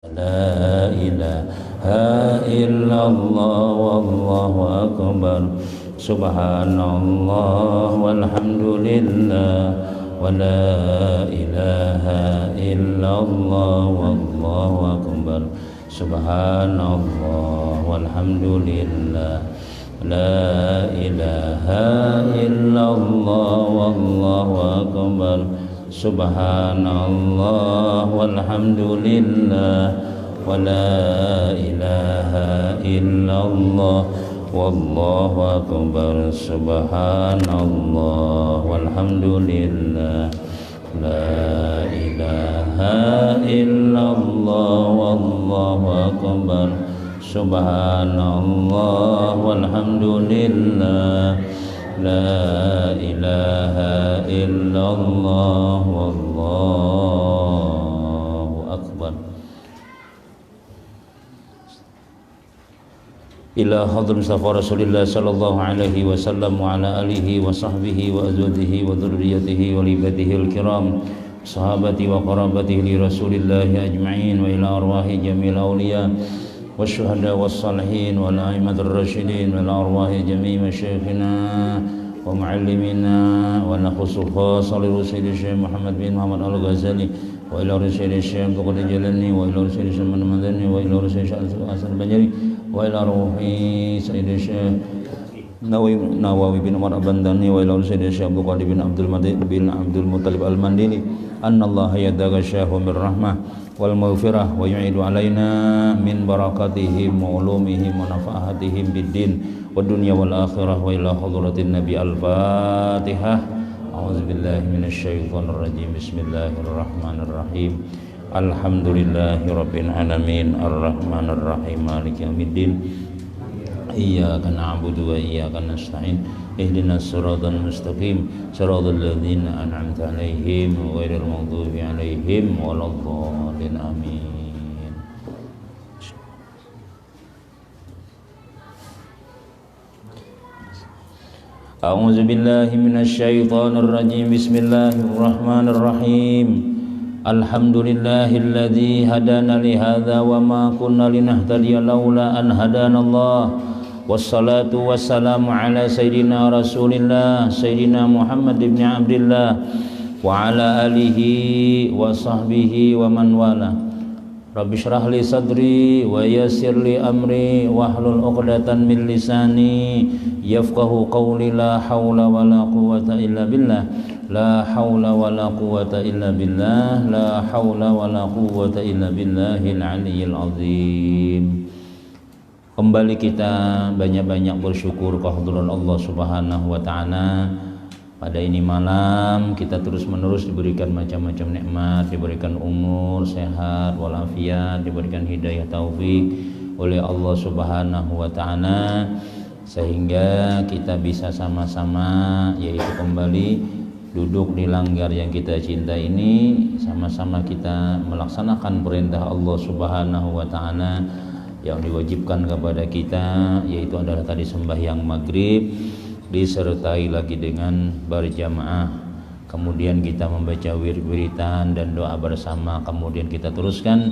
لا إله إلا الله والله أكبر سبحان الله والحمد لله ولا إله إلا الله والله أكبر سبحان الله والحمد لله لا إله إلا الله والله أكبر Subhanallah walhamdulillah wa la ilaha illallah wallahu akbar. Subhanallah walhamdulillah la ilaha illallah wallahu akbar. Subhanallah walhamdulillah la ilaha illallah wallahu akbar. Ila hadrat Mustafa Rasulillah sallallahu alaihi wasallam wa ala alihi wa sahbihi wa azwajihi wa dhurriyyatihi wa libatihi al-kiram sahabati wa qarabatihi li Rasulillah ajma'in wa ila arwahi jamil awliya والشهداء والصالحين والأئمة الراشدين والأرواح جميع مشايخنا ومعلمينا ونخص خاصة لرسول الشيخ محمد بن محمد الغزالي وإلى رسول الشيخ عبد القادر الجيلاني وإلى رسول الشيخ محمد المدني وإلى رسول الشيخ حسن البجري وإلى روح سيد الشيخ نووي بن عمر البنداني وإلى رسول الشيخ عبد القادر بن عبد المطلب المنديلي أن الله يتغشاه بالرحمة والمغفرة ويعيد علينا من بركاتهم وعلومهم ونفعاتهم بالدين والدنيا والآخرة وإلى حضرة النبي الفاتحة. أعوذ بالله من الشيطان الرجيم. بسم الله الرحمن الرحيم. الحمد لله رب العالمين الرحمن الرحيم مالك يوم الدين إياك نعبد وإياك نستعين اهدنا الصراط المستقيم صراط الذين أنعمت عليهم غير المغضوب عليهم ولا الضالين آمين. أعوذ بالله من الشيطان الرجيم. بسم الله الرحمن الرحيم. الحمد لله الذي هدانا لهذا وما كنا لنهتدي لولا أن هدانا الله wassalatu wassalamu ala sayyidina rasulillah sayyidina Muhammad ibn Abdillah wa ala alihi wa sahbihi wa man wala. Rabbi syrah li sadri wa yassir li amri wahlul 'uqdatan min lisani yafqahu qawli. La haula wala quwwata illa billah la haula wala quwwata illa billah la haula wala quwwata illa billahil aliyyil azim. Kembali kita banyak-banyak bersyukur kehadiran Allah Subhanahu wa taala. Pada ini malam kita terus-menerus diberikan macam-macam nikmat, diberikan umur, sehat, walafiat, diberikan hidayah taufik oleh Allah Subhanahu wa taala sehingga kita bisa sama-sama yaitu kembali duduk di langgar yang kita cinta ini, sama-sama kita melaksanakan perintah Allah Subhanahu wa taala yang diwajibkan kepada kita, yaitu adalah tadi sembahyang maghrib disertai lagi dengan berjamaah, kemudian kita membaca wirid-wiridan dan doa bersama, kemudian kita teruskan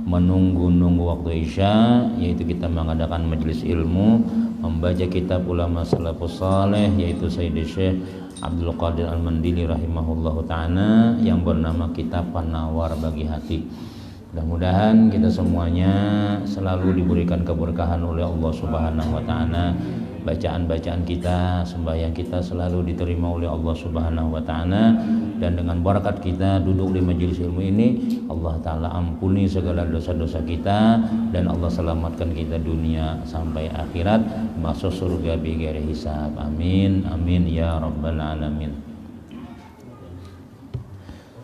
menunggu waktu isya, yaitu kita mengadakan majelis ilmu, membaca kitab ulama salafus saleh yaitu Sayyid Syekh Abdul Qadir Al-Mandili rahimahullahu ta'ala yang bernama Kitab Penawar Bagi Hati. Mudah-mudahan kita semuanya selalu diberikan keberkahan oleh Allah Subhanahu wa taala. Bacaan-bacaan kita, sembahyang kita selalu diterima oleh Allah Subhanahu wa taala, dan dengan berkat kita duduk di majelis ilmu ini, Allah taala ampuni segala dosa-dosa kita dan Allah selamatkan kita dunia sampai akhirat masuk surga bighairi hisab. Amin amin ya rabbal alamin.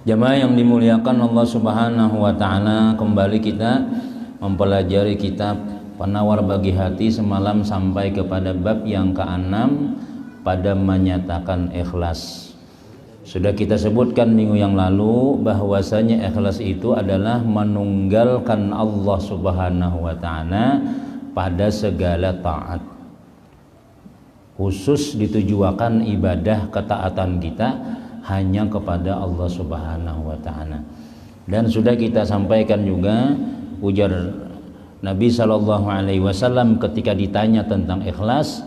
Jamaah yang dimuliakan Allah Subhanahu wa taala, kembali kita mempelajari kitab Penawar Bagi Hati. Semalam sampai kepada bab yang ke-6 pada menyatakan ikhlas. Sudah kita sebutkan minggu yang lalu bahwasanya ikhlas itu adalah menunggalkan Allah Subhanahu wa taala pada segala taat. Khusus ditujukan ibadah ketaatan kita hanya kepada Allah Subhanahu wa taala. Dan sudah kita sampaikan juga ujar Nabi sallallahu alaihi wasallam ketika ditanya tentang ikhlas,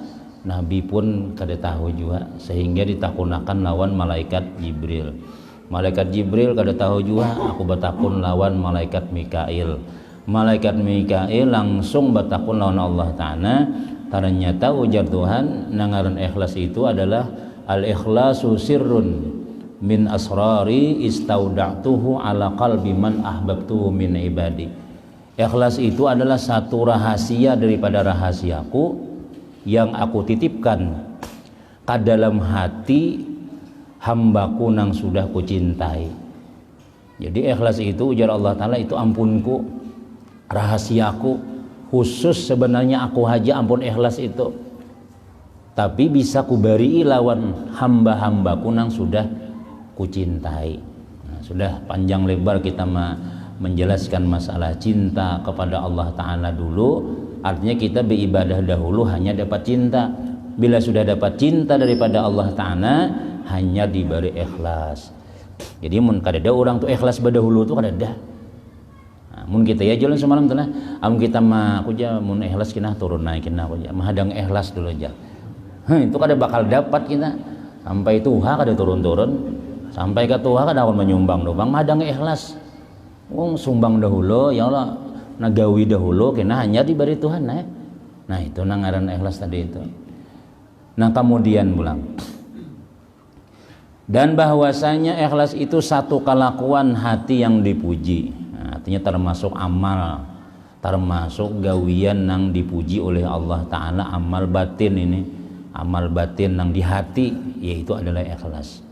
Nabi pun kada tahu juga, sehingga ditakunakan lawan malaikat Jibril. Malaikat Jibril kada tahu juga, aku bertakun lawan malaikat Mikail. Malaikat Mikail langsung bertakun lawan Allah Ta'ala. Ternyata ujar Tuhan, nangaran ikhlas itu adalah al-ikhlasu sirrun min asrari istauda'tuhu ala qalbi man ahbabtuhu min ibadi. Ikhlas itu adalah satu rahasia daripada rahasiaku yang aku titipkan ke dalam hati hambaku nang sudah kucintai. Jadi ikhlas itu ujar Allah Ta'ala itu ampunku, rahasiaku, khusus sebenarnya aku haja ampun ikhlas itu, tapi bisa kubari lawan hamba-hambaku nang sudah kucintai. Nah, sudah panjang lebar kita menjelaskan masalah cinta kepada Allah Ta'ala dulu. Artinya kita beribadah dahulu hanya dapat cinta. Bila sudah dapat cinta daripada Allah Ta'ala, hanya diberi ikhlas. Jadi mun kadada orang tuh ikhlas berdahulu tuh kadada. Nah, mun kita ya jalan semalam tuh nah, am kita mah aku aja mun ikhlas kena turun naik kena aku aja mahadang ikhlas dulu aja. Itu kada bakal dapat kita. Sampai Tuhan kada turun-turun, sampai ke Tuhan kada akan menyumbang doang mahadang ikhlas. Sumbang dahulu ya Allah, nagawi dahulu kena hanya diberi Tuhan nah. Nah itu nangaran ikhlas tadi itu. Nah kemudian pulang. Dan bahwasanya ikhlas itu satu kelakuan hati yang dipuji. Nah, artinya termasuk amal, termasuk gawian yang dipuji oleh Allah Ta'ala, amal batin ini, amal batin yang di hati, yaitu adalah ikhlas.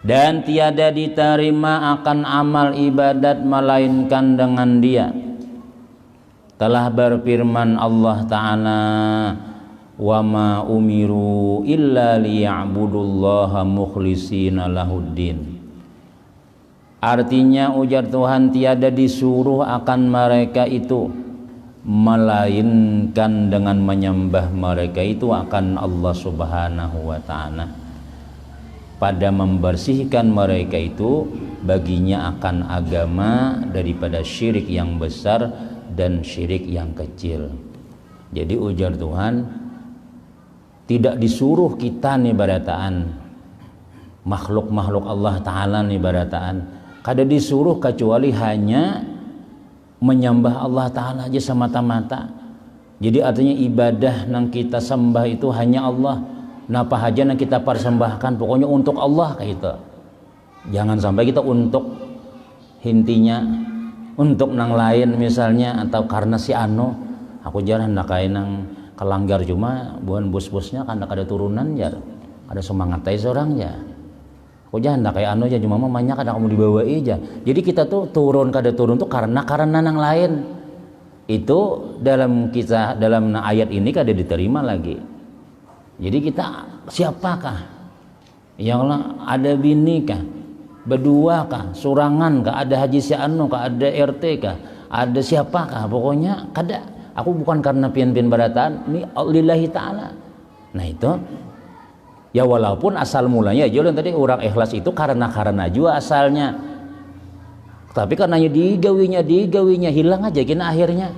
Dan tiada diterima akan amal ibadat melainkan dengan dia. Telah berfirman Allah Ta'ala, wa ma umiru illa liya'budullaha mukhlishina lahuddin. Artinya ujar Tuhan tiada disuruh akan mereka itu melainkan dengan menyembah mereka itu akan Allah Subhanahu wa Ta'ala, pada membersihkan mereka itu baginya akan agama daripada syirik yang besar dan syirik yang kecil. Jadi ujar Tuhan tidak disuruh kita nih barataan makhluk-makhluk Allah Ta'ala nih barataan, kada disuruh kecuali hanya menyembah Allah Ta'ala aja semata-mata. Jadi artinya ibadah yang kita sembah itu hanya Allah. Napa haja yang kita persembahkan pokoknya untuk Allah kayak gitu. Jangan sampai kita untuk intinya untuk nang lain misalnya, atau karena si ano aku jangan nakain nang kelanggar cuma bukan bos-bosnya karena ada turunan ya ada semangat seorang ya aku jangan nak kayak anu aja cuma mamanya kadang kamu dibawa aja. Jadi kita tuh turun kada turun tuh karena nang lain itu dalam kisah dalam ayat ini kada diterima lagi. Jadi kita siapakah yang ada bini kah, berdua kah, surangan kah, ada haji si anu kah, ada RT kah, ada siapakah, pokoknya kada. Aku bukan karena pian-pian barataan, ini lillahi ta'ala. Nah itu ya walaupun asal mulanya jualan tadi orang ikhlas itu karena juga asalnya, tapi karena digawinya hilang aja kena akhirnya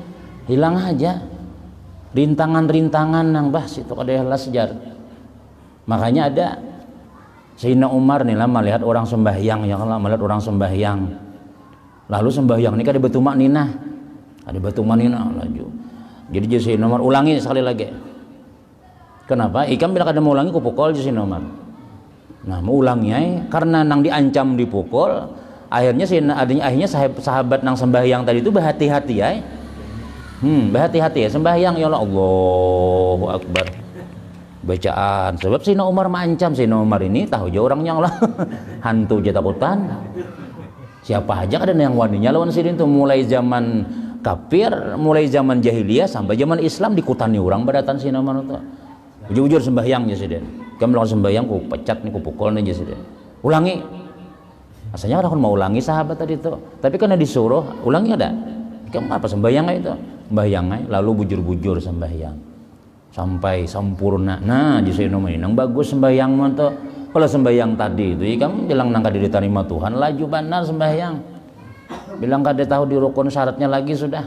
hilang aja rintangan nang itu kada ikhlas sejar. Makanya ada Sayyidina Umar nih lah melihat orang sembahyang, ya Allah melihat orang sembahyang, lalu sembahyang ini kada betumak ninah, ada betumak ninah laju. Jadi Sayyidina Umar ulangi sekali lagi. Kenapa? Ikam bila kada mau ulangi kupukul Sayyidina Umar. Nah mau ulangnya karena nang diancam dipukul, akhirnya sahabat nang sembahyang tadi itu berhati-hati ya. Berhati-hati ya sembahyang ya Allah, Allahu Akbar. Bacaan sebab Sayyidina Umar mengancam. Sayyidina Umar ini tahu aja orangnya lah hantu aja takutan. Siapa aja kada yang waninya lawan sidin itu mulai zaman kafir, mulai zaman jahiliyah sampai zaman Islam dikutani orang badatan Sayyidina Umar itu. Ujur-ujur sembahyang ya sidin. Kamu melakukan sembahyang ku pecat nih ku pukul nih sidin. Ulangi. Asalnya orang mau ulangi sahabat tadi itu, tapi karena disuruh ulangi ada. Kamu apa sembahyang itu? Sembahyang lalu bujur-bujur sembahyang sampai sempurna. Nah di Sayyidina Umar nang bagus sembahyang mah tuh. Kalau sembahyang tadi itu kamu bilang nang kada diterima Tuhan laju benar sembahyang. bilang kada tahu di rukun syaratnya lagi sudah.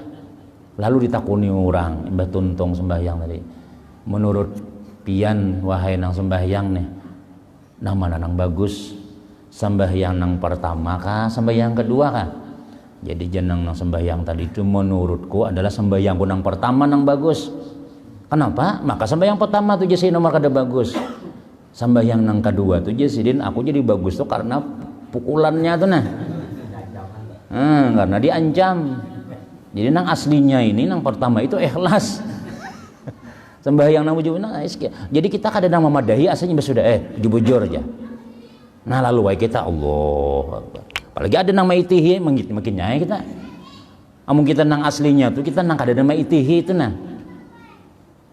Lalu ditakuni orang, Mbah Tuntung sembahyang tadi. Menurut pian wahai nang sembahyang nih, nang mana nang bagus? Sembahyang nang pertama kah, sembahyang kedua kah? Jadi jeneng nang sembahyang tadi itu menurutku adalah sembahyangku nang pertama nang bagus. Kenapa? Maka sembahyang pertama tuh jadi nomor kada bagus. Sembahyang nang kedua tuh jadi aku jadi bagus tuh karena pukulannya tuh nah. Karena diancam. Jadi nang aslinya ini nang pertama itu ikhlas. Sembahyang nang bujur nah, jadi kita kada nang memadahi aslinya sudah bujur aja. Nah lalu kita Allah. Apalagi ada nang maitihi makin nyai kita. Amun kita nang aslinya tuh kita nang kada nang maitihi itu nah.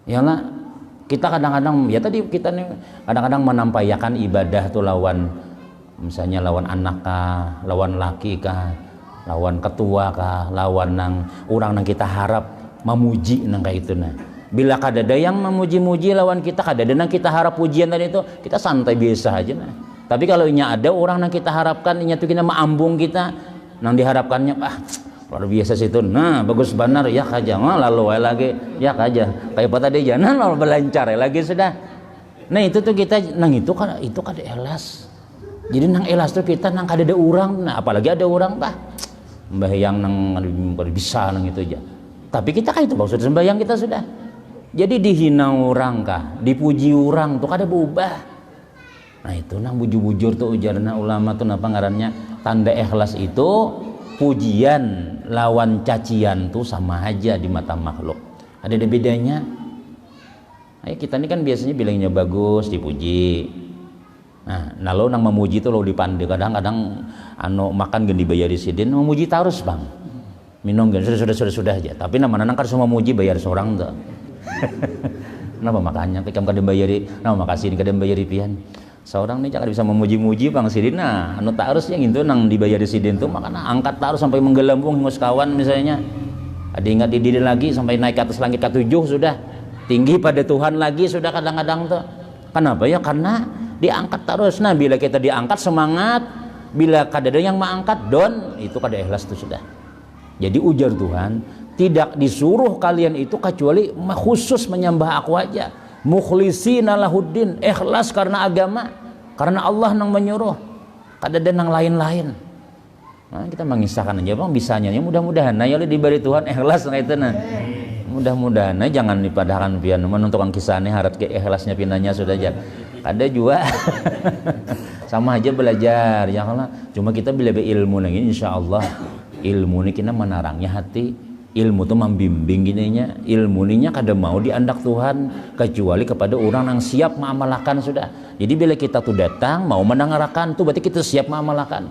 Yalah kita kadang-kadang ya tadi kita nih kadang-kadang menampayakan ibadah tuh lawan misalnya lawan anak kah, lawan laki kah, lawan ketua kah, lawan nang orang nang kita harap memuji nang kayak itu nah. Bila kadada yang memuji-muji lawan kita, kadada nang kita harap pujian tadi itu, kita santai biasa aja nah. Tapi kalau inya ada orang nang kita harapkan inya tuh kita maambung kita nang diharapkannya luar biasa situ. Nah, bagus benar ya kaja. Lalu lagi ya kaja. Kayak apa tadi jangan lalu belancar lagi sudah. Nah, itu tuh kita nang itu kada ikhlas. Jadi nang ikhlas tuh kita nang kada ada orang. Nah, apalagi ada orang sembahyang nang bisa nang itu aja. Tapi kita kan itu maksud sembahyang kita sudah. Jadi dihina orang kah, dipuji orang tuh kada berubah. Nah itu nang bujur-bujur tuh ujarna ulama tuh napa ngarannya tanda ikhlas itu pujian lawan cacian tuh sama aja di mata makhluk. Ada bedanya. Ayo kita ini kan biasanya bilangnya bagus dipuji. Nah lalu nang memuji tuh lo dipandai kadang-kadang makan gak dibayar di sidin memuji terus bang. Minum gak sudah aja. Tapi nama nang kan semua memuji bayar seorang tuh. Kenapa makanya tikam kadang bayari nama makasih kadang bayari pian. Seorang nih jangan bisa memuji-muji bang sidin nah tak harus yang itu nang dibayar di sidin tuh makanya angkat taruh sampai menggelembung hingus kawan misalnya ada ingat didiri lagi sampai naik ke atas langit ke-7 sudah tinggi pada Tuhan lagi sudah kadang-kadang tuh kenapa ya karena diangkat terus nah bila kita diangkat semangat bila kadang yang mengangkat don itu kada ikhlas tuh sudah jadi ujar Tuhan tidak disuruh kalian itu kecuali khusus menyembah aku aja mukhlishina lahuddin ikhlas karena agama karena Allah nang menyuruh kada ada nang lain-lain. Nah, kita mengisahkan aja bang bisanya ya mudah-mudahan nah ya diberi Tuhan ikhlas nah itu nah mudah-mudahan nah jangan dipadahkan pian menentukan kisahnya harap ke ikhlasnya pinanya sudah aja ada juga sama aja belajar ya kalau cuma kita bila ilmu lagi insyaallah ilmu ini kita menarangnya hati ilmu itu membimbing gininya ilmu ininya kada mau diandak Tuhan kecuali kepada orang yang siap mengamalkan sudah jadi bila kita tuh datang mau mendengarkan tuh berarti kita siap mengamalkan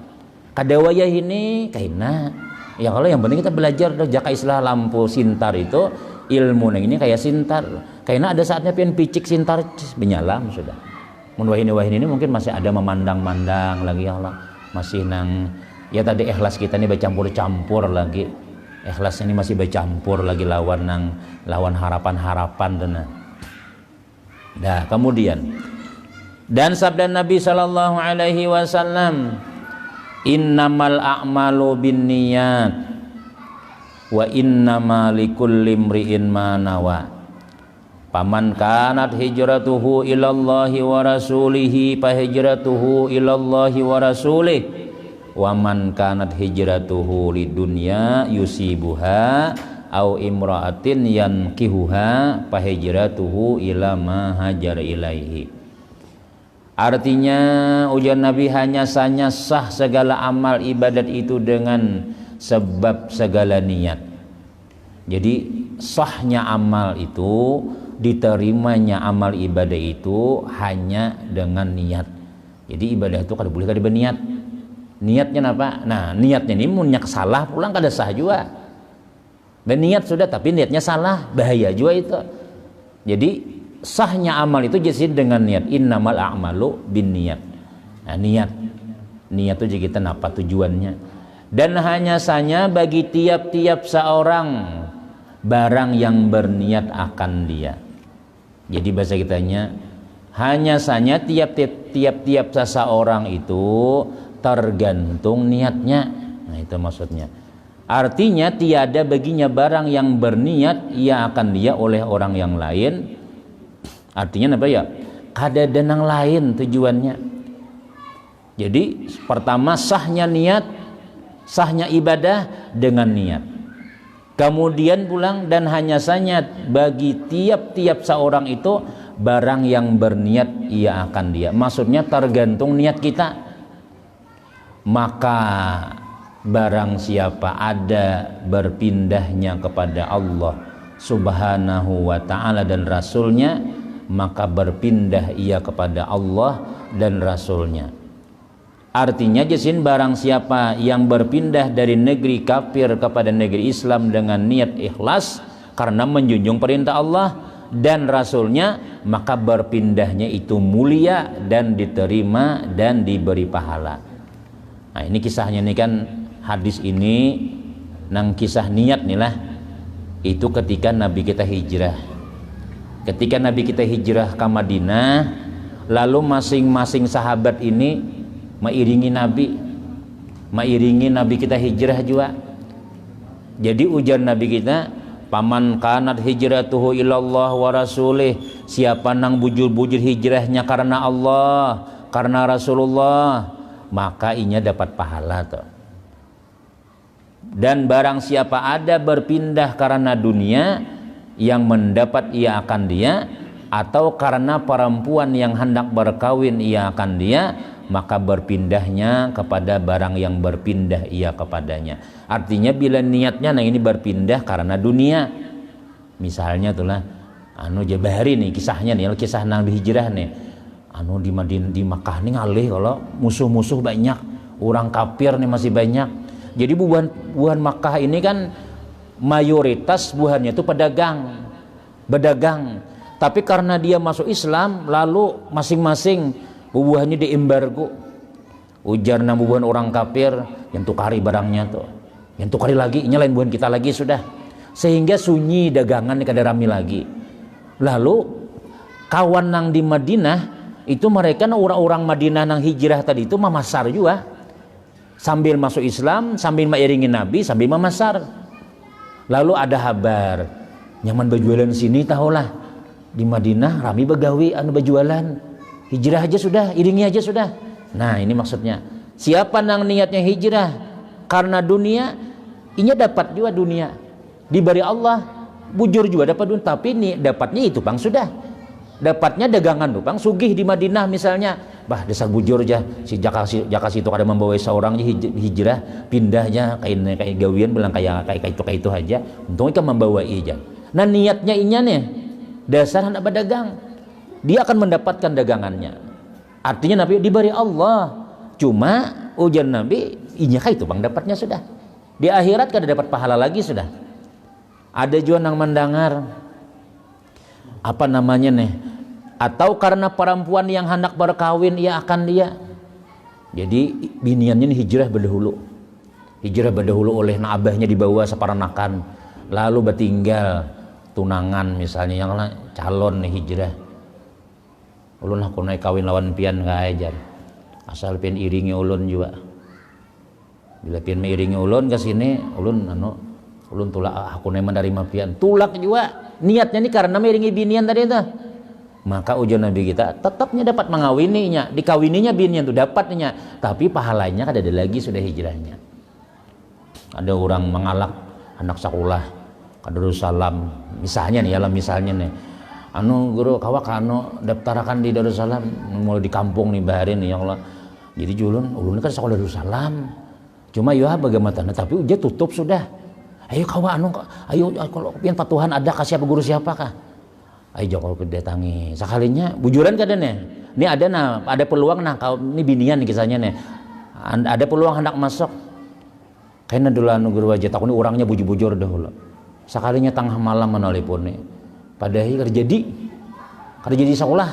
kada wayah ini kaina ya kalau yang penting kita belajar jaka istilah lampu sintar itu ilmu ini kayak sintar kaina ada saatnya pian picik sintar benyalam sudah mun wahin ini mungkin masih ada memandang-mandang lagi ya Allah masih nang ya tadi ikhlas kita ini bercampur-campur lagi ikhlasnya ini masih bercampur lagi lawan harapan-harapan dan dah kemudian dan sabda Nabi sallallahu alaihi wasallam innamal a'malu binniyat wa innamal likulli imri'in ma nawa paman kanat hijratuhu ilallahi wa rasulihi fa hijratuhu ilallahi wa rasulihi wa man kanat hijratuhu lidunya yusibuha au imra'atin yankihuha fa hijratuhu ila ma hajar ilaihi. Artinya ujar Nabi hanya sah segala amal ibadat itu dengan sebab segala niat. Jadi sahnya amal itu diterimanya amal ibadah itu hanya dengan niat. Jadi ibadah itu kada boleh kada berniat. Niatnya apa? Nah niatnya ini munyak salah pulang kada sah juga. Berniat sudah tapi niatnya salah bahaya juga itu. Jadi sahnya amal itu jadi dengan niat. Innamal a'malu binniyat. Nah niat itu jadi kita apa tujuannya. Dan hanya saja bagi tiap-tiap seorang barang yang berniat akan dia. Jadi bahasa kitanya hanya saja tiap-tiap seseorang itu tergantung niatnya. Nah itu maksudnya Artinya tiada baginya barang yang berniat ia akan dia oleh orang yang lain. Artinya apa ya? Kada denang lain tujuannya. Jadi pertama sahnya niat, sahnya ibadah dengan niat. Kemudian pulang dan hanya saja bagi tiap-tiap seorang itu barang yang berniat ia akan dia. Maksudnya tergantung niat kita. Maka barang siapa ada berpindahnya kepada Allah Subhanahu wa ta'ala dan Rasulnya, maka berpindah ia kepada Allah dan Rasulnya. Artinya jesin barang siapa yang berpindah dari negeri kafir kepada negeri Islam dengan niat ikhlas karena menjunjung perintah Allah dan Rasulnya, maka berpindahnya itu mulia dan diterima dan diberi pahala. Nah ini kisahnya nih kan, hadis ini nang kisah niat nih lah. Itu ketika Nabi kita hijrah. Ketika Nabi kita hijrah ke Madinah, lalu masing-masing sahabat ini mairingi Nabi kita hijrah juga. Jadi ujar Nabi kita, paman kanat hijratuhu ilallah wa rasulih, siapa nang bujur-bujur hijrahnya karena Allah, karena Rasulullah, maka inya dapat pahala tuh. Dan barang siapa ada berpindah karena dunia, yang mendapat ia akan dia, atau karena perempuan yang hendak berkawin ia akan dia, maka berpindahnya kepada barang yang berpindah ia kepadanya. Artinya bila niatnya nah ini berpindah karena dunia, misalnya itulah Jabari nih kisahnya nih, kisah Nabi hijrah nih, di Makkah nih ngalih kalau musuh-musuh banyak, orang kafir nih masih banyak. Jadi buhan Makkah ini kan mayoritas buhannya itu pedagang, berdagang. Tapi karena dia masuk Islam, lalu masing-masing bubuhannya diembargo. Ujar nang bubuhan orang kafir, yang tukari barangnya tuh, yang tukari lagi, ini lain buhan kita lagi sudah. Sehingga sunyi dagangan kada rame lagi. Lalu kawan nang di Madinah itu mereka orang-orang Madinah nang hijrah tadi itu memasar juga, sambil masuk Islam, sambil mengiringi Nabi, sambil memasar. Lalu ada kabar, nyaman berjualan sini tahulah di Madinah rami begawi berjualan, hijrah aja sudah, iringi aja sudah. Nah ini maksudnya, siapa nang niatnya hijrah karena dunia, inya dapat juga dunia, diberi Allah, bujur juga dapat dunia, tapi nih dapatnya itu bang sudah, dapatnya dagangan tuh bang, sugih di Madinah misalnya, bah desa bujur aja, si Jakas itu kada membawa seorang hijrah, pindahnya kayak gawian bilang kayak itu aja, untungnya kan membawa aja. Nah niatnya inya nih, dasar hendak berdagang, dia akan mendapatkan dagangannya. Artinya Nabi diberi Allah, cuma ujar Nabi, inya kayak itu bang dapatnya sudah, di akhirat kada dapat pahala lagi sudah. Ada juga nang mendengar apa namanya nih, atau karena perempuan yang hendak berkawin ia akan dia. Jadi biniannya nih hijrah berdahulu oleh abahnya dibawa separanakan, lalu bertinggal tunangan misalnya yang calon nih hijrah, ulun aku naik kawin lawan pian nggak ajar, asal pian iringi ulun juga. Bila pian mengiringi ulun ke sini, ulun tulak aku naik menerima pian, tulak juga. Niatnya ini karena mengiringi binian tadi itu. Maka ujian Nabi kita tetapnya dapat mengawininya, dikawininya binian itu dapatnya, tapi pahalanya kan ada lagi sudah hijrahnya. Ada orang mengalak anak sekolah ke Darussalam misalnya nih, misalnya nih, guru kawak daftarkan di Darussalam, mulai di kampung nih baharin nih ya Allah. Jadi ulun kan sekolah Darussalam, cuma ya bagaimana, tapi ujian tutup sudah. Ayo kawak ayo kalau pian patuhan ada kasih apa guru siapa kah? Ayo joko kedatangi sekalinya bujuran kadang ini ada peluang kau ini binian nih kisahnya nih, ada peluang hendak masuk kayaknya dulu guru aja takut ini orangnya bujur-bujur dahulu sekalinya tengah malam menelpon nih padahal kerja di sekolah,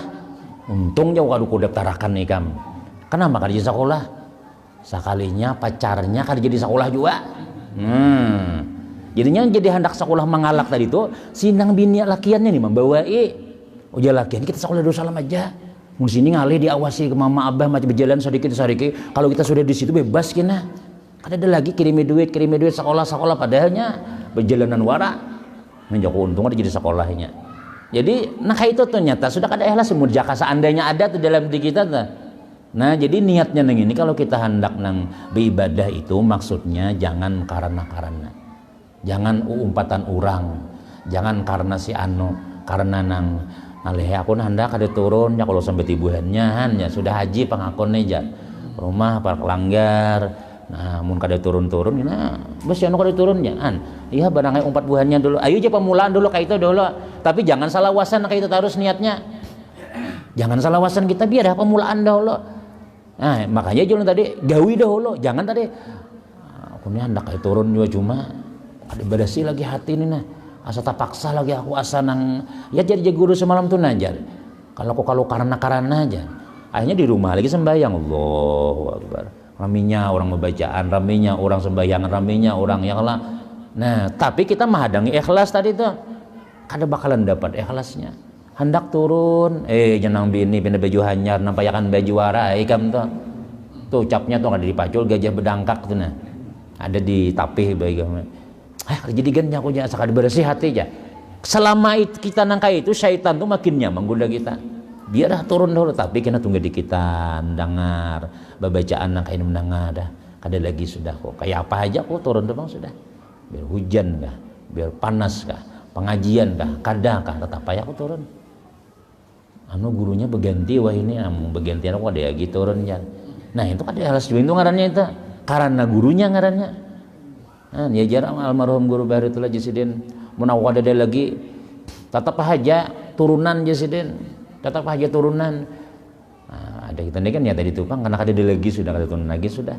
untung jauh kadu daftarkan nih kam, kenapa kerja di sekolah sekalinya pacarnya kerja di sekolah juga. Jadinya jadi hendak sekolah mengalak tadi itu sinang bini lakiannya nih membawa ujar lakian kita sekolah Darussalam aja, di sini ngalih diawasi ke mama abah macam berjalan sedikit kalau kita sudah di situ bebas kena Ada lagi kirimi duit sekolah padahalnya berjalanan wara menjadi untung ada jadi sekolahnya. Jadi nah itu tuh nyata sudah ada ikhlas jaka seandainya ada tuh dalam diri kita tuh. Nah jadi niatnya nang ini kalau kita hendak nang beribadah itu maksudnya jangan karena jangan umpatan orang, jangan karena si anu, karena nang alih aku hendak ada turun ya kalau sampai tibuhannya ya sudah haji pangakon aja rumah para pelanggar. Nah mun kada turun-turun nah bos anu kada turun ya iya barangnya umpat buahnya dulu ayo aja pemulaan dulu kayak itu dulu tapi jangan salah wasan kayak itu terus niatnya jangan salah wasan kita biar ada pemulaan dahulu. Nah makanya jangan tadi gawi dahulu jangan tadi aku ini hendak kayak turun juga cuma ada badasi lagi hati ini nah asa tak paksa lagi aku asa nang ya jadi guru semalam tuh najar kalau karena aja akhirnya di rumah lagi sembahyang Allahu Akbar raminya orang membacaan raminya orang sembahyang raminya orang yang lah. Nah tapi kita menghadangi ikhlas tadi tuh kada bakalan dapat ikhlasnya hendak turun jenang bini pindah baju hanyar nampayakan baju wara ikam tuh ucapnya tuh ada di pacul gajah bedangkak tuh nah ada di tapih bagi jadi gannya aku jangan sakit bersih hati aja selama kita nangka itu syaitan tuh makin nyaman menggoda kita biar dah turun dulu tapi kena tunggu di kita mendengar bacaan nangka ini mendengar dah kada lagi sudah kok kayak apa aja kok turun doang sudah biar hujan kah biar panas kah pengajian kah kada kah tetap apa ya aku turun anu gurunya berganti wah ini berganti aku ada lagi turun ya nah itu kada harus itu ngarannya itu karena gurunya ngarannya nah ya jarang almarhum guru Baharitullah Jasidin munawwad ada lagi tetap aja turunan Jasidin tetap aja turunan nah, ada kita ini kan ya tadi tukang karena kada ada lagi sudah kada turun lagi sudah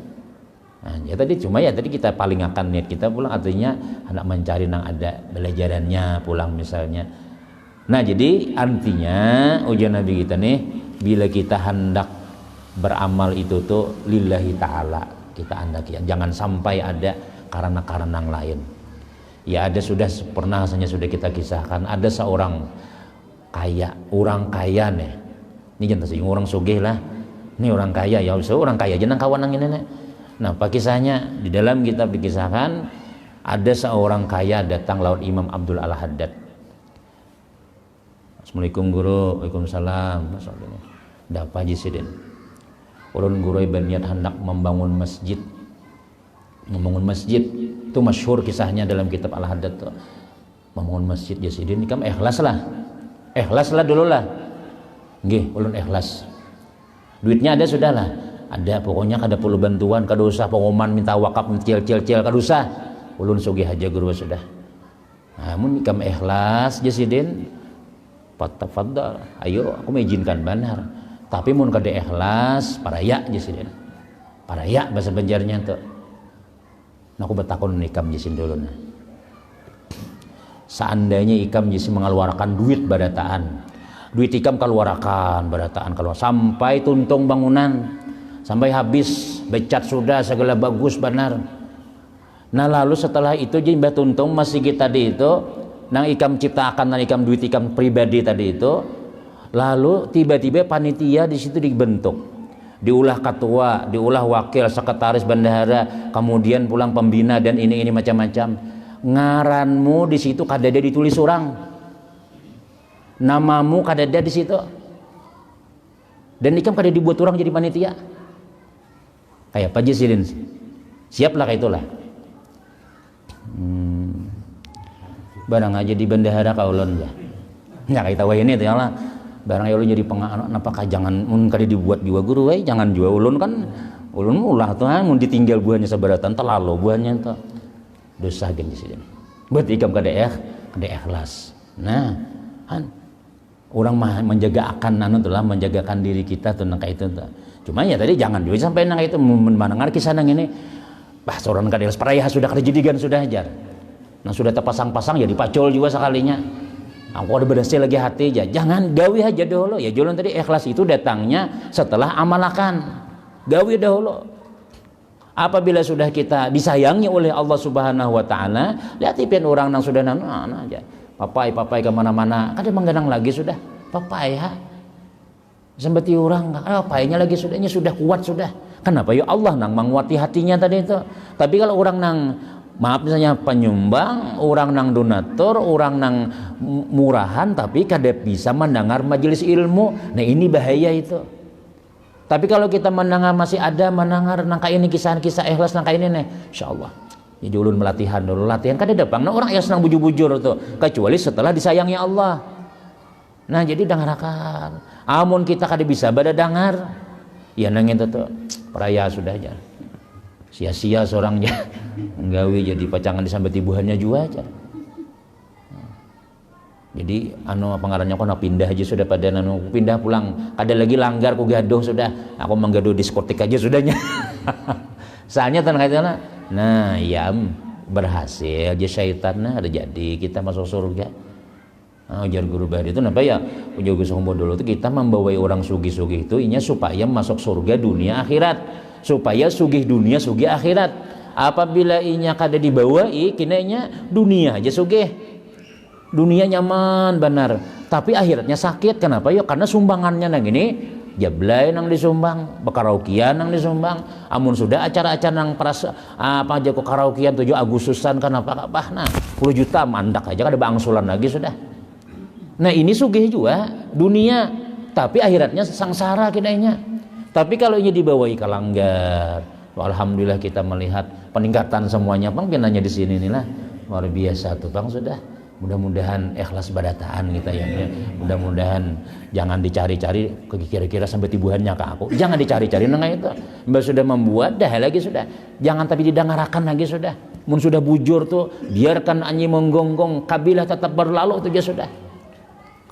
nah, ya tadi cuma ya tadi kita paling akan niat kita pulang artinya anak mencari nang ada belajarannya pulang misalnya. Nah jadi artinya ujian Nabi kita nih bila kita hendak beramal itu tuh lillahi ta'ala kita hendak ya jangan sampai ada karena yang lain ya ada sudah pernah rasanya sudah kita kisahkan ada seorang orang kaya nih ini jangan singgung orang sugih lah ini orang kaya ya orang kaya jenang kawan nang ini nih. Nah pak kisahnya di dalam kitab dikisahkan ada seorang kaya datang lawan Imam Abdul Al-Haddad. Assalamualaikum guru, waalaikumsalam. Dapat Jasidin. Ulun guru berniat hendak membangun masjid itu masyhur kisahnya dalam kitab Al-Haddad tuh. Membangun masjid Jasidin ini kan ikhlas lah dulu lah nggih ulun ikhlas duitnya ada sudah lah ada pokoknya kada perlu bantuan kada usah pengumuman minta wakaf cil kada usah ulun sugih aja guru sudah namun ikam ikhlas Jasidin tafadhal ayo aku mengizinkan benar tapi mun kada ikhlas paraya Jasidin paraya bahasa Banjarnya tuh nah aku bertakon ikam Jasidin dulu nah seandainya ikam jisi mengeluarkan duit badataan duit ikam keluarkan badataan keluar sampai tuntung bangunan sampai habis becat sudah segala bagus benar nah lalu setelah itu jadi mbah tuntung masih kita di itu nang ikam ciptakan nang ikam duit ikam pribadi tadi itu lalu tiba-tiba panitia di situ dibentuk diulah ketua diulah wakil sekretaris bendahara kemudian pulang pembina dan ini macam-macam ngaranmu di situ kada ada ditulis orang namamu kada ada di situ dan ikam kada dibuat orang jadi panitia kayak apa Jasidin siaplah kayak itulah barang aja di bendahara kaulon ya kayak tahu ini tuh lah barang ulun jadi penganak apakah jangan mun kada dibuat jiwa guru jangan jua ulun kan ulun ulah tuh mun ditinggal buahnya seberatan terlalu buahnya tuh dosa gen di sini. Buat ikam kada ikhlas. Nah, orang menjaga menjagakan diri kita tuh nang itu tuh. Cuma ya tadi jangan juga sampai nang itu mendengar kisah nang ini. Bah seorang kada ikhlas paraya sudah kada jadigan sudah ajar. Nah sudah terpasang-pasang ya dipacul juga sekalinya. Aku ada berdasi lagi hati aja. Jangan gawi aja dahulu. Ya jalan tadi ikhlas itu datangnya setelah amalakan. Gawi dahulu. Apabila sudah kita disayangi oleh Allah Subhanahu wa taala, lihat pian orang nang sudah aja. Papai ke mana-mana, kada menggenang lagi sudah. Papai ha. Sembati orang, papainya lagi sudahnya sudah kuat sudah. Kenapa ya Allah nang menguati hatinya tadi itu. Tapi kalau orang nang maaf misalnya penyumbang, orang nang donatur, orang nang murahan tapi kada bisa mendengar majelis ilmu, nah ini bahaya itu. Tapi kalau kita mendengar masih ada mendengar nangka ini kisah-kisah ikhlas nangka ini nih, insyaallah. Jadi ulun melatihan dulu, latihan kada dapang. Nah orang yang senang bujur-bujur tuh, kecuali setelah disayangi Allah. Nah jadi dengarkan. Amun kita kada bisa pada dengar, ya nang itu tuh peraya sudah aja. Sia-sia seorangnya nggawi jadi pacangan disambat ibuhannya juga aja. Jadi pengarannya kok pindah aja sudah pada pindah pulang. Ada lagi langgar ku gaduh sudah. Aku menggaduh diskotik aja sudahnya. Soalnya tanah. Nah, ya berhasil aja syaitan ada jadi kita masuk surga. Ujar guru Bahri itu kenapa ya? Ujar Gusombo dulu itu kita membawai orang sugih-sugih itu inya supaya masuk surga dunia akhirat. Supaya sugih dunia sugih akhirat. Apabila inya kada dibawai kinanya dunia aja sugih. Dunia nyaman benar, tapi akhiratnya sakit. Kenapa ya? Karena sumbangannya nang ini jablay nang disumbang, bekaraokean nang disumbang. Amun sudah acara-acara nang apa aja kok karaokean 7 Agustusan kenapa nah 10 juta mandak aja kada bangsulan lagi sudah. Nah ini sugih juga dunia, tapi akhiratnya sangsara kidanya. Tapi kalau ini dibawahi ke langgar, alhamdulillah kita melihat peningkatan semuanya bang, pinanya di sini inilah luar biasa tuh bang sudah. Mudah-mudahan ikhlas badataan kita ya. Mudah-mudahan jangan dicari-cari kira-kira sampai tibuhannya ke aku. Jangan dicari-cari nang itu. Mbak sudah membuat dah lagi sudah. Jangan tapi didengarakan lagi sudah. Mun sudah bujur tuh biarkan anjing menggonggong, kabilah tetap berlalu tuh dia sudah.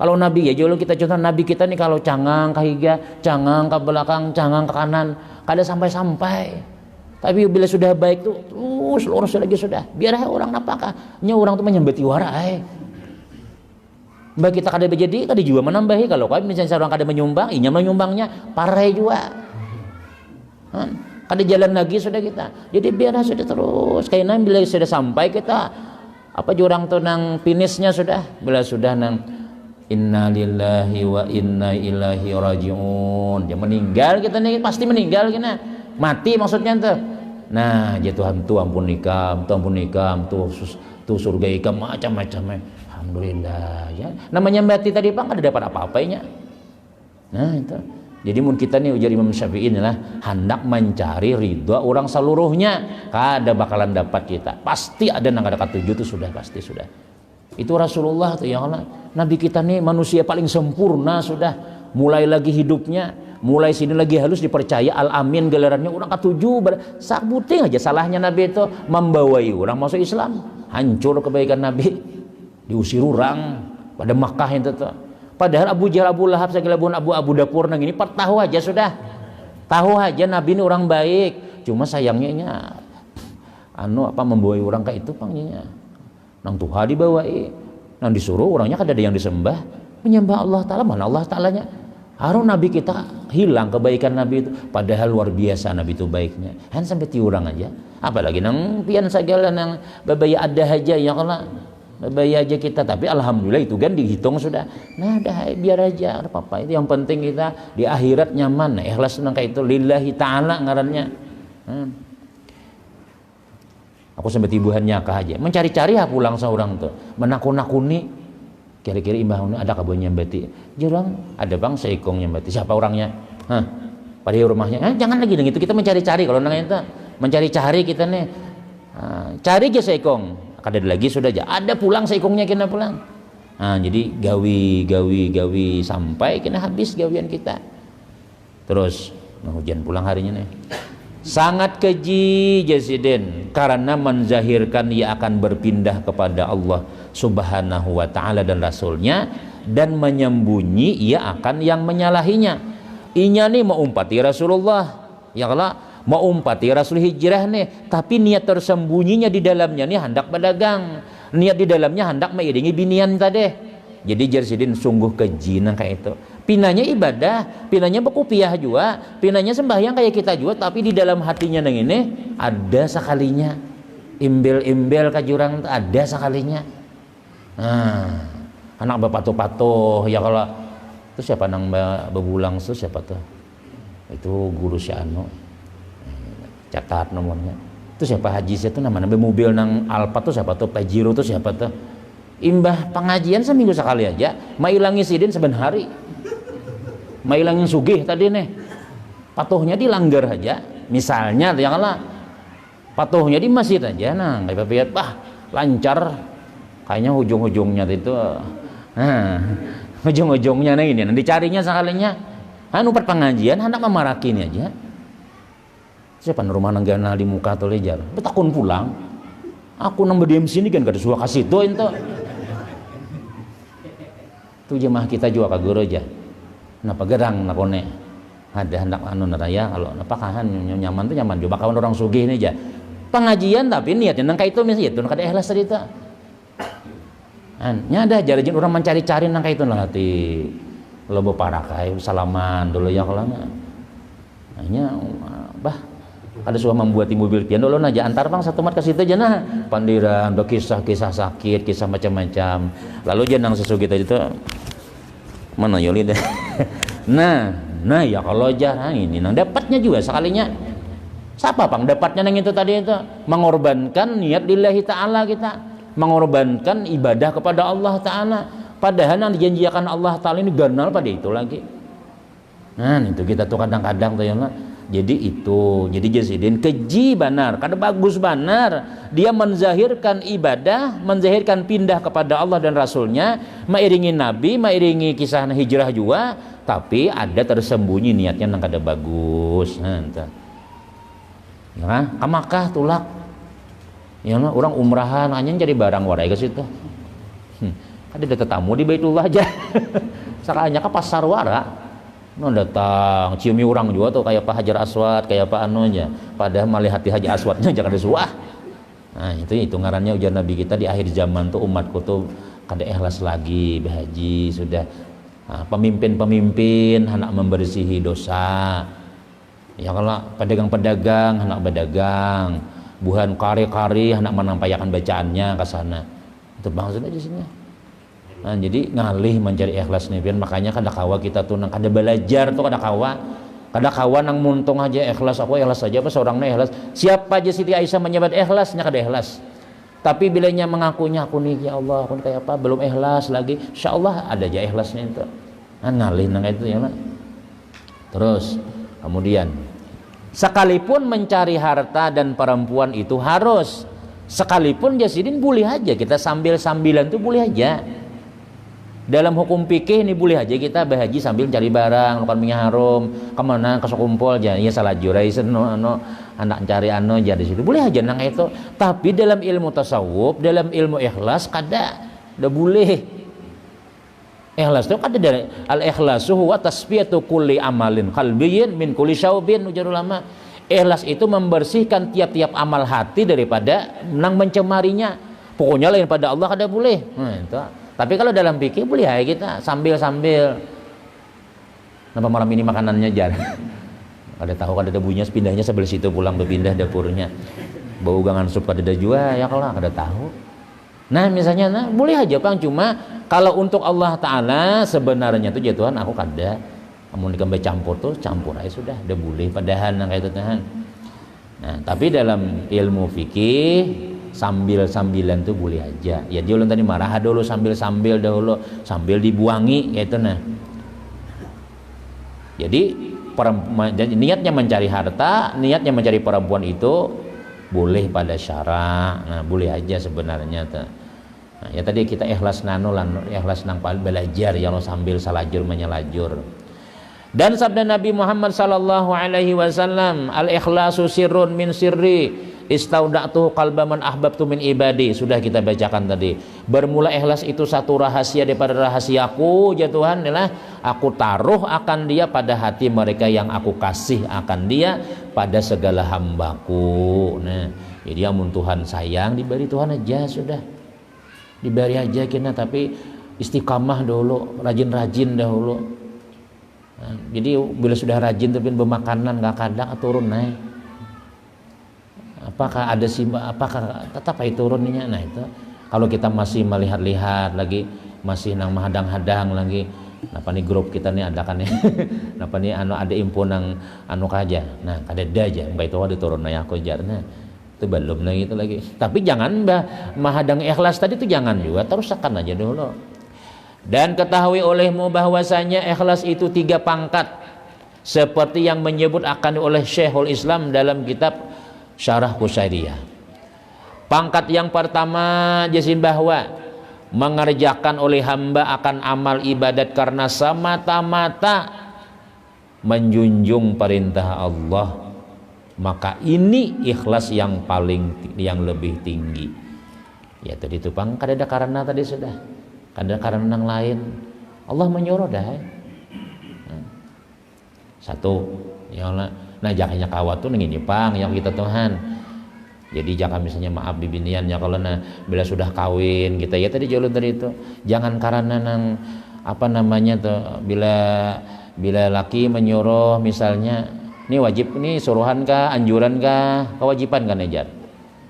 Kalau Nabi ya jauh kita contoh Nabi kita nih kalau cangang ke higa, cangang ke belakang, cangang ke kanan, kada sampai-sampai. Tapi bila sudah baik tuh terus lurus lagi sudah. Biar orang napakah? Nya orang tuh menyambati warai. Mbak kita kada berjadi, kada juga menambahi. Kalau kau misalnya orang kada menyumbang, inya menyumbangnya parai juga. Kada jalan lagi sudah kita. Jadi biar sudah terus. Kayaknya bila sudah sampai kita apa jurang tuh nang finishnya sudah. Bila sudah nang inna lillahi wa inna ilaihi rajiun. Dia meninggal kita nih pasti meninggal kita. Mati maksudnya tuh. Nah, ya Tuhan tuh ampun nikam, tuh surga ikam macam-macam. Alhamdulillah ya. Namanya mati tadi Bang ada dapat apa-apanya. Nah, itu. Jadi mun kita nih ujar Imam Syafi'i inilah hendak mencari ridha orang seluruhnya, kada bakalan dapat kita. Pasti ada nang ada ketujuh itu sudah pasti sudah. Itu Rasulullah tuh ya Allah. Nabi kita nih manusia paling sempurna sudah. Mulai lagi hidupnya mulai sini lagi halus dipercaya al-amin gelarannya orang ketujuh sak buting aja salahnya Nabi itu membawai orang masuk Islam hancur kebaikan Nabi diusir orang pada Makkah itu tuh padahal Abu Jahal Abu Lahab segala Abu Dapur nang ini tahu aja sudah tahu aja Nabi ini orang baik cuma sayangnya membawai orang kayak itu pangnya nang Tuhan dibawai nang disuruh orangnya kan ada yang disembah menyembah Allah Ta'ala mana Allah Ta'alanya harus Nabi kita hilang kebaikan Nabi itu padahal luar biasa Nabi itu baiknya kan sampai tiurang aja apalagi nang pian segala nang babaya ada aja ya Allah babaya aja kita tapi alhamdulillah itu kan dihitung sudah nah dah biar aja apa-apa itu yang penting kita di akhirat nyaman nah, ikhlas nang kayak itu lillahi ta'ala ngarannya aku sampai tibuhannya kah aja mencari-cari pulang seorang tuh menakun-nakuni kira-kira imbahnya ada kabel nyambati jarang ada bang seikong nyambati siapa orangnya pada rumahnya jangan lagi gitu kita mencari-cari kalau nang itu mencari-cari kita nih cari aja seikong kada lagi sudah aja ada pulang seikongnya kena pulang jadi gawi sampai kena habis gawian kita terus hujan pulang harinya nih sangat keji Jasiden karena menzahirkan ia akan berpindah kepada Allah Subhanahu wa ta'ala dan Rasulnya dan menyembunyi ia akan yang menyalahinya inya nih mau umpati Rasulullah ya Allah mau umpati Rasul hijrah nih tapi niat tersembunyinya di dalamnya nih hendak berdagang niat di dalamnya hendak mengiringi binian tadi jadi Jasiden sungguh keji nang kayak itu pinanya ibadah pinanya berkupiah juga pinanya sembahyang kayak kita juga tapi di dalam hatinya nang ini ada sekalinya imbel-imbel kajurang ada sekalinya anak bapatuh-patuh ya kalau itu siapa nang bebulang itu siapa tuh itu guru si Anu catat nomornya. Itu siapa haji itu nama mobil nang Alfa tuh siapa tuh, Pajero tuh siapa tuh. Imbah pengajian seminggu sekali aja, mailangi sidin seben hari. Mailangin sugih tadi nih. Patuhnya dilanggar aja. Misalnya janganlah patuhnya di masjid aja, nah kayak lihat lancar. Kayaknya ujung-ujungnya itu ujung-ujungnya nah ini dicarinya sekalinya numpat pengajian hendak memarakin aja. Siapa rumah nanggana di muka tuh lejar betakun pulang aku nambah diem sini kan gak ada suara kasih tuh itu tuh jemaah kita juga kaguru aja napa gerang nakone ada hendak anu naraya kalau napa kahan nyaman tuh nyaman coba kawan orang sugih ini aja pengajian tapi niatnya nangka itu misalnya itu kada ikhlas cerita nyada jarajin orang mencari-cari nangka itu lah hati lobo parakai salaman dulu ya kalau hanya ada suka membuat mobil pian dulu aja antar bang satu mat ke situ aja nah pandiran kisah-kisah sakit kisah macam-macam lalu jangan sesugi tadi itu mana Yoli deh nah ya kalau aja ini dapatnya juga sekalinya siapa bang dapatnya yang itu tadi itu mengorbankan niat lillahi ta'ala kita mengorbankan ibadah kepada Allah Ta'ala padahal yang dijanjikan Allah Ta'ala ini ganal pada itu lagi nah itu kita tuh kadang-kadang tuh ya jadi jasidin keji banar kada bagus banar dia menzahirkan ibadah menzahirkan pindah kepada Allah dan Rasulnya mairingi Nabi mairingi kisah hijrah juga tapi ada tersembunyi niatnya yang kada bagus ya ke Makkah tulak ya orang umrahan hanya jadi barang warai ke situ ada tetamu di Baitullah aja sakanya ke pasar wara datang ciumi orang juga tuh kayak Pak Hajar Aswad kayak Pak anunya padahal melihat Haji Aswadnya jangan disuah nah itu ngarannya ujar Nabi kita di akhir zaman tuh umatku tuh kada ikhlas lagi berhaji sudah pemimpin-pemimpin hendak membersihi dosa ya kalau pedagang-pedagang hendak berdagang buhan kari-kari hendak menampakkan bacaannya ke sana itu maksudnya di sini nah, jadi ngalih mencari ikhlas nih pian makanya kada kawa kita tuh nang kada belajar tuh kada kawa nang muntung aja ikhlas aku ikhlas saja apa seorangnya ikhlas siapa aja Siti Aisyah menyebut ikhlasnya kada ikhlas tapi bilanya mengakunya aku nih ya Allah aku kayak apa belum ikhlas lagi insyaallah ada aja ikhlasnya itu nah, ngalih nang itu ya terus kemudian sekalipun mencari harta dan perempuan itu harus sekalipun jasidin boleh aja kita sambil-sambilan tuh boleh aja dalam hukum fikih ini boleh aja kita berhaji sambil cari barang bukan minyak harum kemana ke sekumpul aja ya salah jurai anak cari aja di situ boleh aja nang itu tapi dalam ilmu tasawuf dalam ilmu ikhlas kada boleh ikhlas itu kada dari al ikhlasu huwa tasfiyatu kulli amalin qalbiyyin min kulli syaubin ujar ulama ikhlas itu membersihkan tiap-tiap amal hati daripada nang mencemarinya pokoknya lain pada Allah kada boleh nah itu tapi kalau dalam fikih boleh ya kita sambil-sambil kenapa malam ini makanannya jarang kada tahu kada ada bunyinya pindahnya sebelah situ pulang berpindah dapurnya bau gangan sup kada ada juga ya kalau kada tahu nah misalnya boleh aja bang cuma kalau untuk Allah Ta'ala sebenarnya tuh jatuhan aku kada kamu dikembali campur aja sudah udah boleh padahal kayak itu tahan nah tapi dalam ilmu fikih sambil-sambilan tuh boleh aja ya dia ulang tadi marah dulu sambil-sambil dahulu sambil dibuangi gitu nah jadi niatnya mencari harta niatnya mencari perempuan itu boleh pada syarak nah boleh aja sebenarnya tuh nah, ya tadi kita ikhlas ikhlas nang belajar ya lo sambil salajur menyelajur dan sabda Nabi Muhammad sallallahu alaihi wasallam al ikhlasu sirrun min sirri istauda'tu qalba man ahbabtu min ibadi sudah kita bacakan tadi bermula ikhlas itu satu rahasia daripada rahasiaku ya Tuhan adalah aku taruh akan dia pada hati mereka yang aku kasih akan dia pada segala hambaku nah jadi amun Tuhan sayang diberi Tuhan aja sudah diberi aja kita tapi istiqamah dahulu rajin-rajin dahulu nah, jadi bila sudah rajin tapi bermakanan gak kadang turun naik apakah ada apakah tetap turunnya nah itu kalau kita masih melihat-lihat lagi masih nang menghadang-hadang lagi Napa nih grup kita nih ada kan nih napa nih ada info nang kaja nah kada aja mbak itu ada turun naya aku jarna itu belum lagi itu lagi tapi jangan mahadang ikhlas tadi itu jangan juga terus akan aja dulu. Dan ketahui olehmu bahwasanya ikhlas itu 3 pangkat seperti yang menyebut akan oleh Syekhul Islam dalam kitab Syarah Qusairiyah. Pangkat yang pertama jasin bahwa mengerjakan oleh hamba akan amal ibadat karena semata-mata menjunjung perintah Allah, maka ini ikhlas yang lebih tinggi. Ya tadi itu pang kada ada karena tadi sudah, kada karena yang lain. Allah menyuruh dah. Satu, ya Allah. Nah jakanya kawat tuh ini pang yang kita Tuhan. Jadi jangan misalnya maaf bibinian ya kalau bila sudah kawin kita ya tadi jauh dari itu jangan karena nang apa namanya tuh bila laki menyuruh misalnya ini wajib ini suruhan kah anjuran kah kewajiban kan aja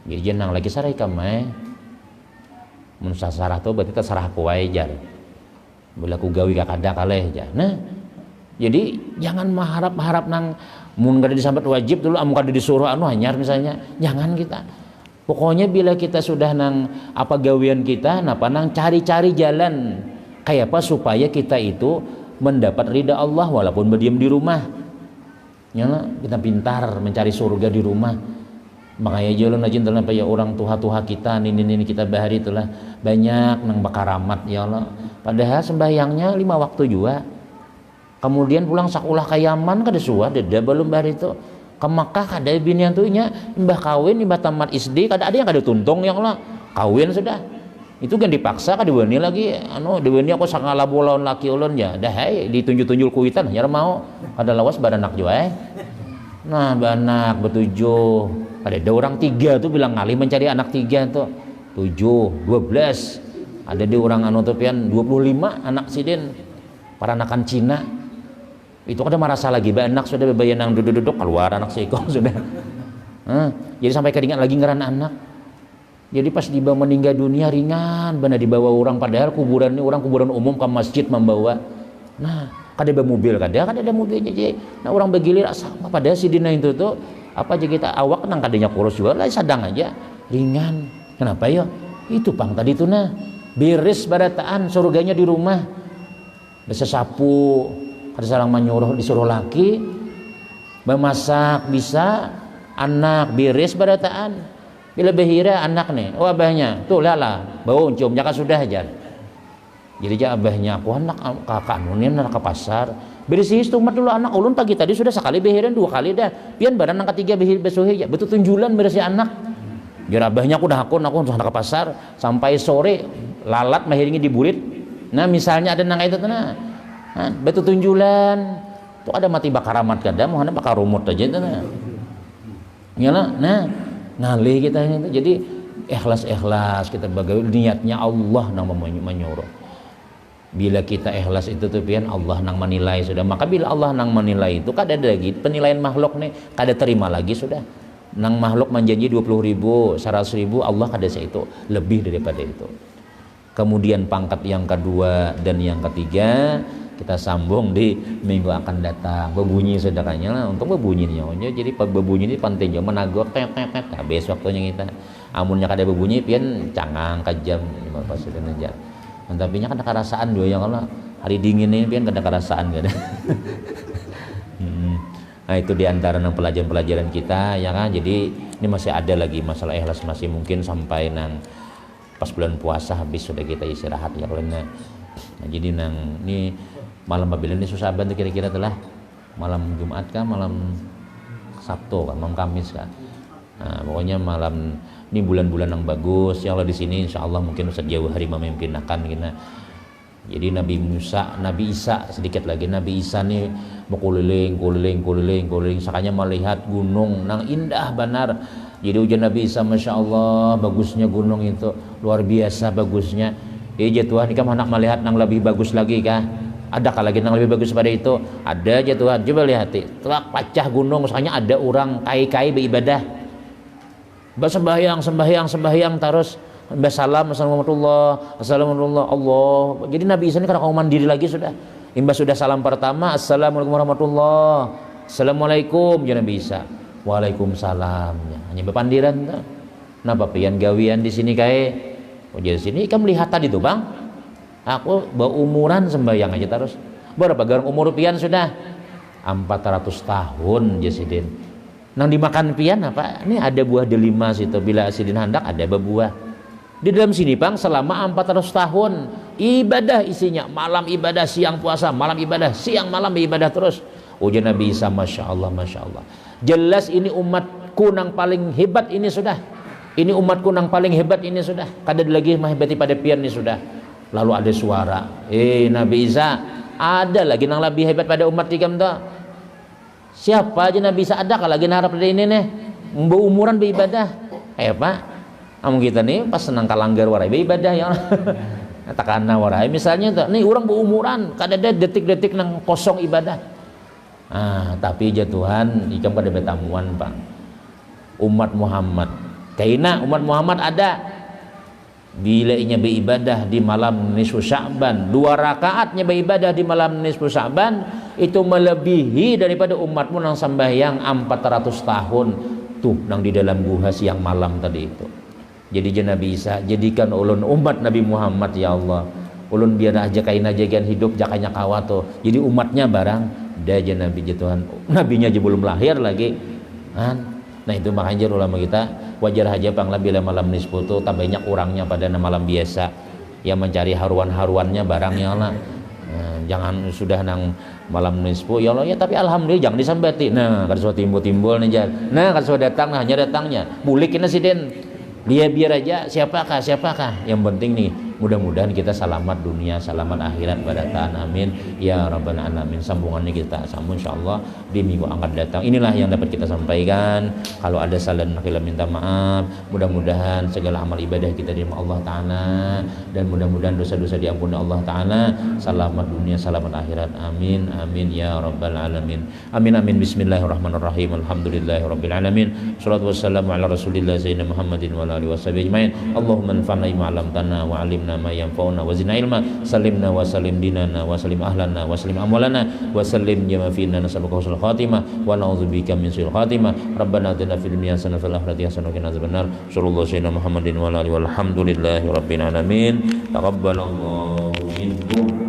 jadi nang lagi sarai kamai sarah tuh berarti terserah ku aja bila ku gawi gak ada kaleh aja nah jadi jangan mengharap nang mun kada disambat wajib dulu amun kada disuruh hanyar misalnya jangan kita pokoknya bila kita sudah nang apa gawean kita napa nang cari-cari jalan kayak apa supaya kita itu mendapat ridha Allah walaupun berdiam di rumah ya kita pintar mencari surga di rumah makanya jalan aja dalam ya orang tuha kita ini kita bahari itulah banyak nang bakaramat ya Allah padahal sembahyangnya 5 waktu juga. Kemudian pulang sakulah ke Yaman kada suah deda belum bahar itu ke Makkah kada binian tuh nya imbah kawin imbah tamat SD kada ada yang kada tuntung yang lah kawin sudah itu kan dipaksa kada wani lagi deweni aku sangala bolon laki ulun ya dah hai ditunjuk-tunjuk kuitan nyar mau kada lawas baranak juga nah banak betujuh kada ada orang 3 tuh bilang ngali mencari anak 3 tuh 7 12 ada di orang tuh pian 25 anak sidin para anakan Cina itu kada merasa lagi anak sudah bebayan nang duduk-duduk keluar anak seekor sudah jadi sampai kedingat lagi ngeran anak jadi pas dibawa meninggal dunia ringan benar dibawa orang padahal kuburan umum ke masjid membawa nah kada ada mobil kada ada mobilnya jadi nah orang begilir sama padahal si dina itu tuh apa aja kita awak nang kadanya kurus juga lah sadang aja ringan kenapa ya itu pang tadi itu nah beres barataan surganya di rumah bisa sapu ada salang menyuruh disuruh laki memasak bisa anak beres barataan bila behira anak nih abahnya tuh lala bau cium jaka sudah aja jadi abahnya aku anak kakak nunin anak ke pasar bersih itu dulu anak ulun pagi tadi sudah sekali behiran 2 kali dah pian badan yang ketiga behir besuhi ya betul tunjulan bersih anak jadi abahnya aku dah aku anak ke pasar sampai sore lalat mahirnya diburit nah misalnya ada nang itu nah betul tunjulan tuh ada mati bakaramat kada mau bakar rumut aja nah nyala nah ngalih kita ini jadi ikhlas kita bagaimana niatnya Allah nang menyuruh bila kita ikhlas itu tuh pian Allah nang menilai sudah maka bila Allah nang menilai itu kada ada lagi penilaian makhluk nih kada terima lagi sudah nang makhluk menjanji 20.000 100.000 Allah kada itu lebih daripada itu. Kemudian pangkat yang kedua dan yang ketiga kita sambung di minggu akan datang berbunyi sedekahnya lah untuk berbunyinya jadi berbunyi ini penting jangan menagor tet habis waktunya kita amunnya kada berbunyi pian cangang kejam pas sudah aja tapi nya kada kerasaan dua yang kalau hari dingin ini pian kada kerasaan kada nah itu diantara pelajaran kita ya kan jadi ini masih ada lagi masalah ikhlas masih mungkin sampai nang pas bulan puasa habis sudah kita istirahat ya kalau nah jadi nang ini malam apabila ini susah bantu kira-kira telah malam Jumat kah malam Sabtu kah malam Kamis kah nah pokoknya malam ini bulan-bulan yang bagus ya Allah di sini insya Allah mungkin Ustaz jauh hari memimpin akan kita jadi Nabi Isa sedikit lagi Nabi Isa nih berkeliling sakanya melihat gunung nang indah benar jadi ujian Nabi Isa Masya Allah bagusnya gunung itu luar biasa bagusnya Tuhan ini kan anak melihat nang lebih bagus lagi kah adakah lagi yang lebih bagus pada itu ada aja Tuhan coba lihat telah pacah gunung misalnya ada orang kai-kai beribadah sembahyang terus assalamualaikum warahmatullahi Allah jadi Nabi Isa ini kadang mandiri lagi sudah Imbas sudah salam pertama, assalamualaikum warahmatullah, assalamualaikum, jangan bisa, waalaikumsalam, hanya bepandiran tuh. Napa pian gawian di sini kae? Oh jadi sini kan melihat tadi tuh bang, aku berumuran sembahyang aja terus. Berapa garang umur pian sudah? 400 tahun Jasidin. Nang dimakan pian apa? Ini ada buah delima situ. Bila Sidin hendak ada buah. Di dalam sini bang selama 400 tahun ibadah isinya, malam ibadah, siang puasa, malam ibadah, siang malam ibadah terus. Ujian Nabi Isa, masya Allah, masya Allah. Jelas ini umatku nang paling hebat ini sudah. Ini umatku nang paling hebat ini sudah. Kada lagi mahebati pada pian ini sudah. Lalu ada suara, Nabi Isa, ada lagi nang lebih hebat pada umat tikam tu. Siapa aja Nabi Isa ada kalau lagi harap dari ini nih, berumuran beribadah. Pak, kamu kita nih pas senang kalanggar warai beribadah ya. Takana warai misalnya tuh, nih orang berumuran, kada ada detik-detik nang kosong ibadah. Tapi Tuhan, ikam pada betamuan bang. Umat Muhammad, kaina umat Muhammad ada. Bila inya beribadah di malam nisfu Sya'ban, 2 rakaatnya beribadah di malam nisfu Sya'ban, itu melebihi daripada umatmu nang sembahyang 400 tahun tuh nang di dalam guha siang malam tadi itu. Jadi Nabi Isa, jadikan ulun umat Nabi Muhammad ya Allah. Ulun biar aja kaina jagaan hidup jakanya kawato. Jadi umatnya barang dah aja Nabi Tuhan. Nabinya aja belum lahir lagi. Nah itu makanya ulama kita wajar aja bang bila malam nisfu itu tak banyak orangnya pada malam biasa yang mencari haruan-haruannya barangnya lah. Jangan sudah nang malam nisfu ya Allah ya, tapi alhamdulillah jangan disambati. Nah kan sudah timbul-timbul nih jar. Nah kan sudah datang, hanya datangnya bulik ini sih den. Dia biar aja siapakah yang penting nih mudah-mudahan kita selamat dunia selamat akhirat pada ta'an amin ya rabbal alamin. Sambungannya kita sambung insyaallah di minggu akan datang. Inilah yang dapat kita sampaikan. Kalau ada salah dan khilaf minta maaf. Mudah-mudahan segala amal ibadah kita diterima Allah taala dan mudah-mudahan dosa-dosa diampuni Allah taala. Selamat dunia selamat akhirat amin amin ya rabbal alamin. Amin amin. Bismillahirrahmanirrahim. Alhamdulillahirabbil alamin. Shalatu wassalamu ala rasulillah sayyidina Muhammadin wa alihi washabihi ajmain. Allahumma anfa'na bima 'allamtana wa 'allimna ma yanfa'una wa zidna ilma. Salimna wa salim dinana wa salim ahlana wa salim amwalana wa salim jama fina nas'aluka husnul khatimah wa na'udzubika min su'il khatimah. Rabbana atina fid dunya hasanah wa fil akhirati hasanah wa qina adzabannar. Sallallahu sayyidina Muhammadin wa alihi walhamdulillahi rabbil alamin. Taqabbalallahu minkum.